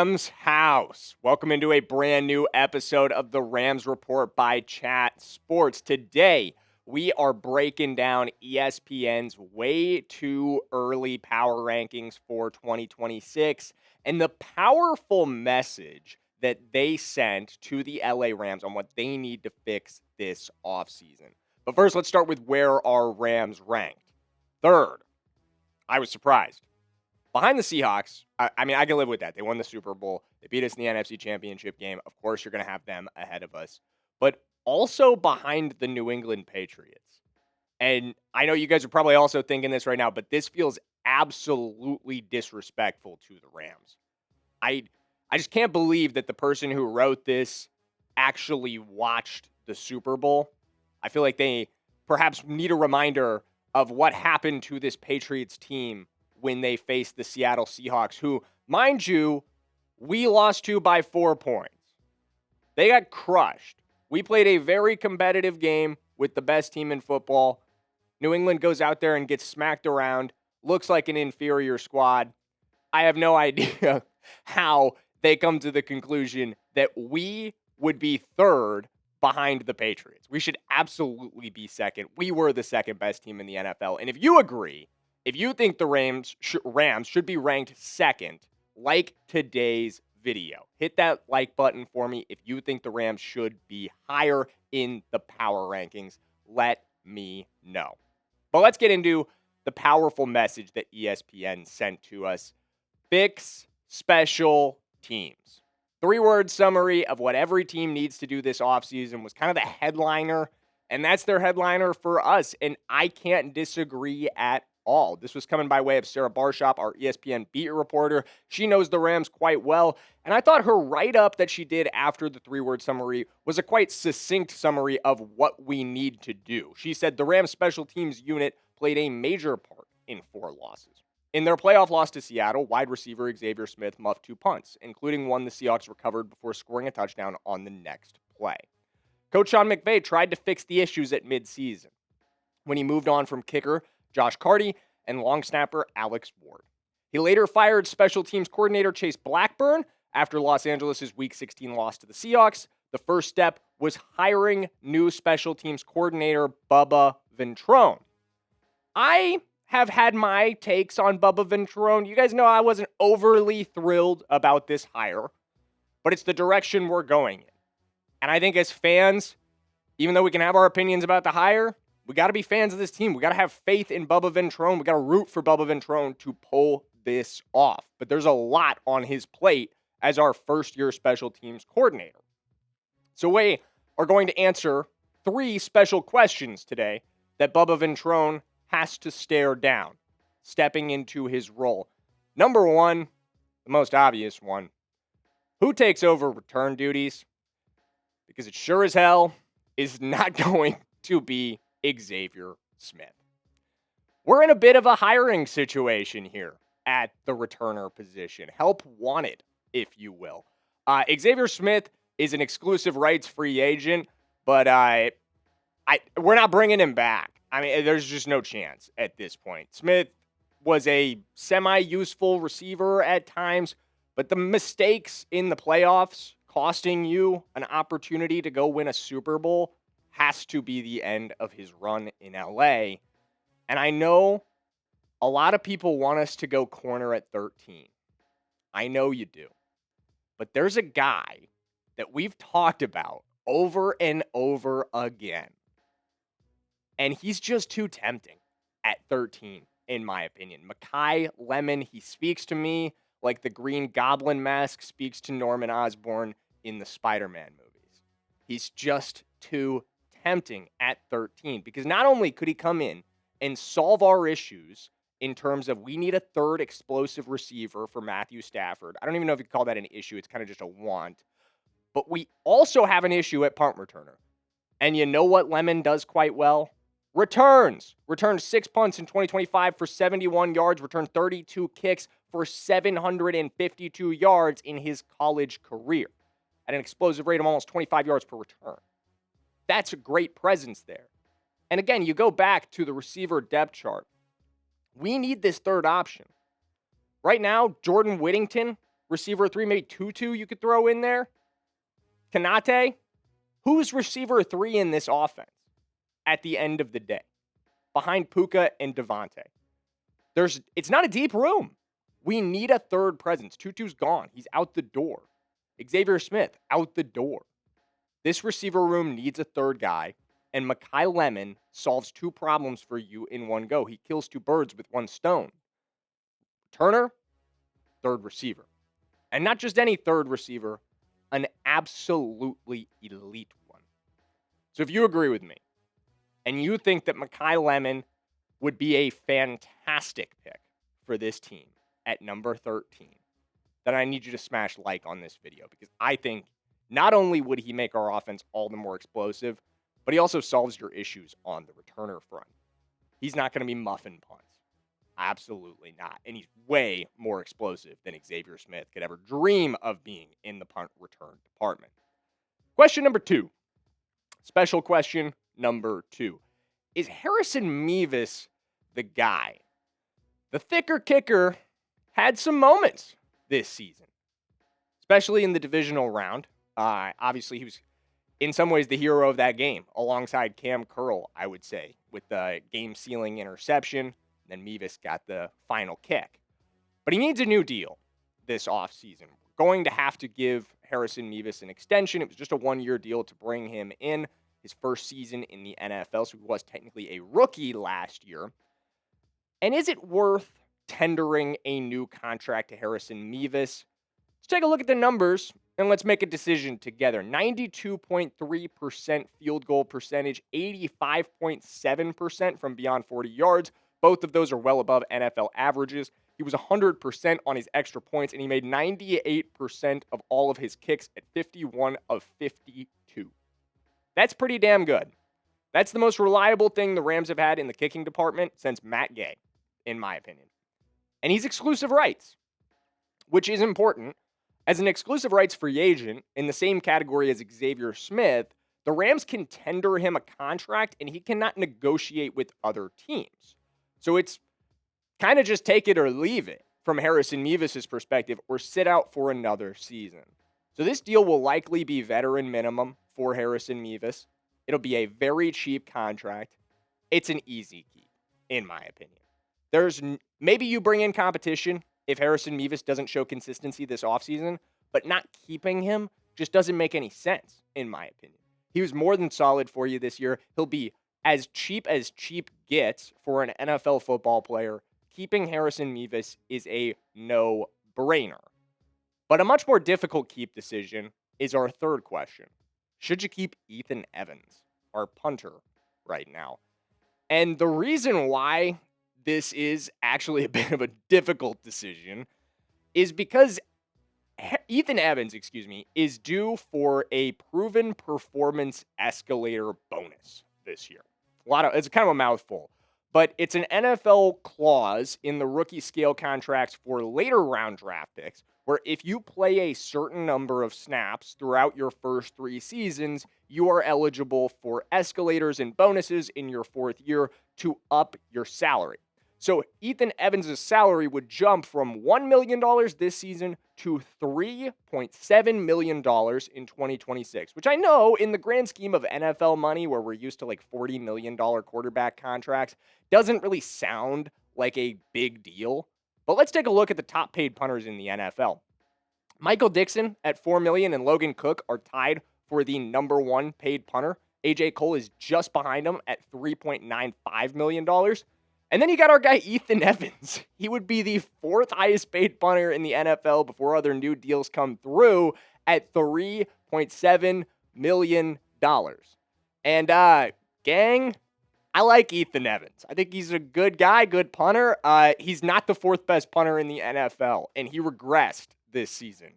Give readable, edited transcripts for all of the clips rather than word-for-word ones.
Rams house. Welcome into a brand new episode of the Rams Report by Chat Sports. Today, we are breaking down ESPN's way too early power rankings for 2026 and the powerful message that they sent to the LA Rams on what they need to fix this offseason. But first, let's start with where our Rams ranked. Third, I was surprised. Behind the Seahawks, I mean, I can live with that. They won the Super Bowl. They beat us in the NFC Championship game. Of course, you're going to have them ahead of us. But also behind the New England Patriots. And I know you guys are probably also thinking this right now, but this feels absolutely disrespectful to the Rams. I just can't believe that the person who wrote this actually watched the Super Bowl. I feel like they perhaps need a reminder of what happened to this Patriots team when they faced the Seattle Seahawks, who, mind you, we lost to by 4 points. They got crushed. We played a very competitive game with the best team in football. New England goes out there and gets smacked around, looks like an inferior squad. I have no idea how they come to the conclusion that we would be third behind the Patriots. We should absolutely be second. We were the second best team in the NFL. And if you agree, if you think the Rams should be ranked second, like today's video. Hit that like button for me if you think the Rams should be higher in the power rankings. Let me know. But let's get into the powerful message that ESPN sent to us. Fix special teams. 3-word summary of what every team needs to do this offseason was kind of the headliner, and that's their headliner for us, and I can't disagree at all. This was coming by way of Sarah Barshop, our ESPN beat reporter. She knows the Rams quite well, and I thought her write-up that she did after the 3-word summary was a quite succinct summary of what we need to do. She said the Rams special teams unit played a major part in 4 losses. In their playoff loss to Seattle, wide receiver Xavier Smith muffed 2 punts, including one the Seahawks recovered before scoring a touchdown on the next play. Coach Sean McVay tried to fix the issues at midseason when he moved on from kicker Josh Carty and long snapper Alex Ward. He later fired special teams coordinator Chase Blackburn after Los Angeles' Week 16 loss to the Seahawks. The first step was hiring new special teams coordinator Bubba Ventrone. I have had my takes on Bubba Ventrone. You guys know I wasn't overly thrilled about this hire, but it's the direction we're going in. And I think as fans, even though we can have our opinions about the hire, we got to be fans of this team. We got to have faith in Bubba Ventrone. We got to root for Bubba Ventrone to pull this off. But there's a lot on his plate as our first-year special teams coordinator. So we are going to answer 3 special questions today that Bubba Ventrone has to stare down, stepping into his role. Number 1, the most obvious one, who takes over return duties? Because it sure as hell is not going to be Xavier Smith. We're in a bit of a hiring situation here at the returner position. Help wanted, if you will. Xavier Smith is an exclusive rights free agent, but we're not bringing him back. I mean, there's just no chance at this point. Smith was a semi-useful receiver at times, but the mistakes in the playoffs costing you an opportunity to go win a Super Bowl has to be the end of his run in LA. And I know a lot of people want us to go corner at 13. I know you do. But there's a guy that we've talked about over and over again. And he's just too tempting at 13, in my opinion. Mekhi Lemon, he speaks to me like the Green Goblin mask speaks to Norman Osborn in the Spider-Man movies. He's just too tempting at 13 because not only could he come in and solve our issues in terms of we need a third explosive receiver for Matthew Stafford. I don't even know if you call that an issue. It's kind of just a want. But we also have an issue at punt returner. And you know what Lemon does quite well? Returns. Returned 6 punts in 2025 for 71 yards. Returned 32 kicks for 752 yards in his college career at an explosive rate of almost 25 yards per return. That's a great presence there. And again, you go back to the receiver depth chart. We need this third option. Right now, Jordan Whittington receiver 3, maybe Tutu you could throw in there. Kanate. Who's receiver 3 in this offense at the end of the day? Behind Puka and Devontae. It's not a deep room. We need a third presence. Tutu's gone. He's out the door. Xavier Smith, out the door. This receiver room needs a third guy, and Mekhi Lemon solves two problems for you in one go. He kills two birds with one stone. Turner, third receiver. And not just any third receiver, an absolutely elite one. So if you agree with me, and you think that Mekhi Lemon would be a fantastic pick for this team at number 13, then I need you to smash like on this video, because I think not only would he make our offense all the more explosive, but he also solves your issues on the returner front. He's not going to be muffin punts. Absolutely not. And he's way more explosive than Xavier Smith could ever dream of being in the punt return department. Question number 2. Special question number 2. Is Harrison Mevis the guy? The thicker kicker had some moments this season, especially in the divisional round. Obviously, he was in some ways the hero of that game, alongside Cam Curl, I would say, with the game-sealing interception. Then Mevis got the final kick. But he needs a new deal this offseason. We're going to have to give Harrison Mevis an extension. It was just a one-year deal to bring him in, his first season in the NFL, so he was technically a rookie last year. And is it worth tendering a new contract to Harrison Mevis? Let's take a look at the numbers, and let's make a decision together. 92.3% field goal percentage, 85.7% from beyond 40 yards. Both of those are well above NFL averages. He was 100% on his extra points, and he made 98% of all of his kicks at 51 of 52. That's pretty damn good. That's the most reliable thing the Rams have had in the kicking department since Matt Gay, in my opinion. And he's exclusive rights, which is important. As an exclusive rights free agent in the same category as Xavier Smith, the Rams can tender him a contract, and he cannot negotiate with other teams. So it's kind of just take it or leave it from Harrison Mevis' perspective, or sit out for another season. So this deal will likely be veteran minimum for Harrison Mevis. It'll be a very cheap contract. It's an easy keep, in my opinion. Maybe you bring in competition if Harrison Mevis doesn't show consistency this offseason, but not keeping him just doesn't make any sense, in my opinion. He was more than solid for you this year. He'll be as cheap gets for an NFL football player. Keeping Harrison Mevis is a no-brainer. But a much more difficult keep decision is our third question. Should you keep Ethan Evans, our punter, right now? And the reason why this is actually a bit of a difficult decision is because Ethan Evans, is due for a proven performance escalator bonus this year. It's kind of a mouthful, but it's an NFL clause in the rookie scale contracts for later round draft picks, where if you play a certain number of snaps throughout your first 3 seasons, you are eligible for escalators and bonuses in your 4th year to up your salary. So Ethan Evans' salary would jump from $1 million this season to $3.7 million in 2026, which I know in the grand scheme of NFL money, where we're used to like $40 million quarterback contracts, doesn't really sound like a big deal. But let's take a look at the top paid punters in the NFL. Michael Dixon at $4 million and Logan Cook are tied for the number 1 paid punter. AJ Cole is just behind him at $3.95 million. And then you got our guy Ethan Evans. He would be the 4th highest paid punter in the NFL before other new deals come through at $3.7 million. And gang, I like Ethan Evans. I think he's a good guy, good punter. He's not the 4th best punter in the NFL, and he regressed this season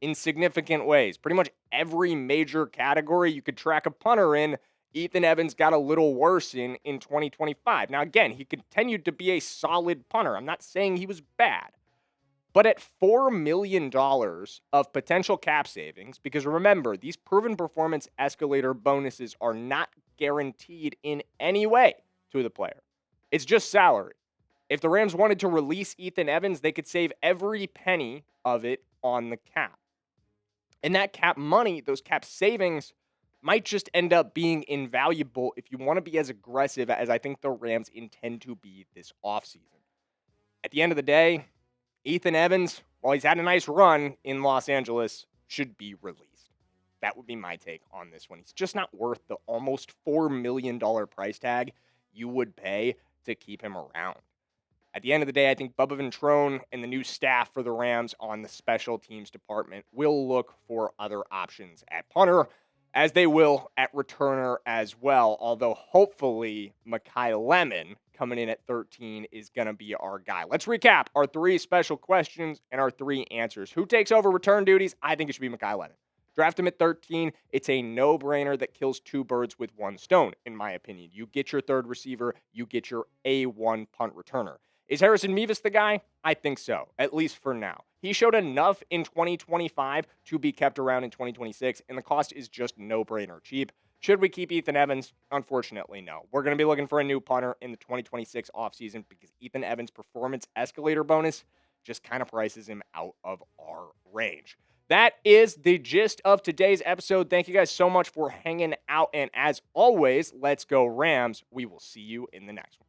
in significant ways. Pretty much every major category you could track a punter in, Ethan Evans got a little worse in 2025. Now, again, he continued to be a solid punter. I'm not saying he was bad. But at $4 million of potential cap savings, because remember, these proven performance escalator bonuses are not guaranteed in any way to the player. It's just salary. If the Rams wanted to release Ethan Evans, they could save every penny of it on the cap. And that cap money, those cap savings, might just end up being invaluable if you want to be as aggressive as I think the Rams intend to be this offseason. At the end of the day, Ethan Evans, while he's had a nice run in Los Angeles, should be released. That would be my take on this one. He's just not worth the almost $4 million price tag you would pay to keep him around. At the end of the day, I think Bubba Ventrone and the new staff for the Rams on the special teams department will look for other options at punter, as they will at returner as well, although hopefully Mekhi Lemon coming in at 13 is going to be our guy. Let's recap our 3 special questions and our 3 answers. Who takes over return duties? I think it should be Mekhi Lemon. Draft him at 13. It's a no-brainer that kills 2 birds with 1 stone, in my opinion. You get your third receiver, you get your A1 punt returner. Is Harrison Mevis the guy? I think so, at least for now. He showed enough in 2025 to be kept around in 2026, and the cost is just no-brainer cheap. Should we keep Ethan Evans? Unfortunately, no. We're going to be looking for a new punter in the 2026 offseason because Ethan Evans' performance escalator bonus just kind of prices him out of our range. That is the gist of today's episode. Thank you guys so much for hanging out, and as always, let's go Rams. We will see you in the next one.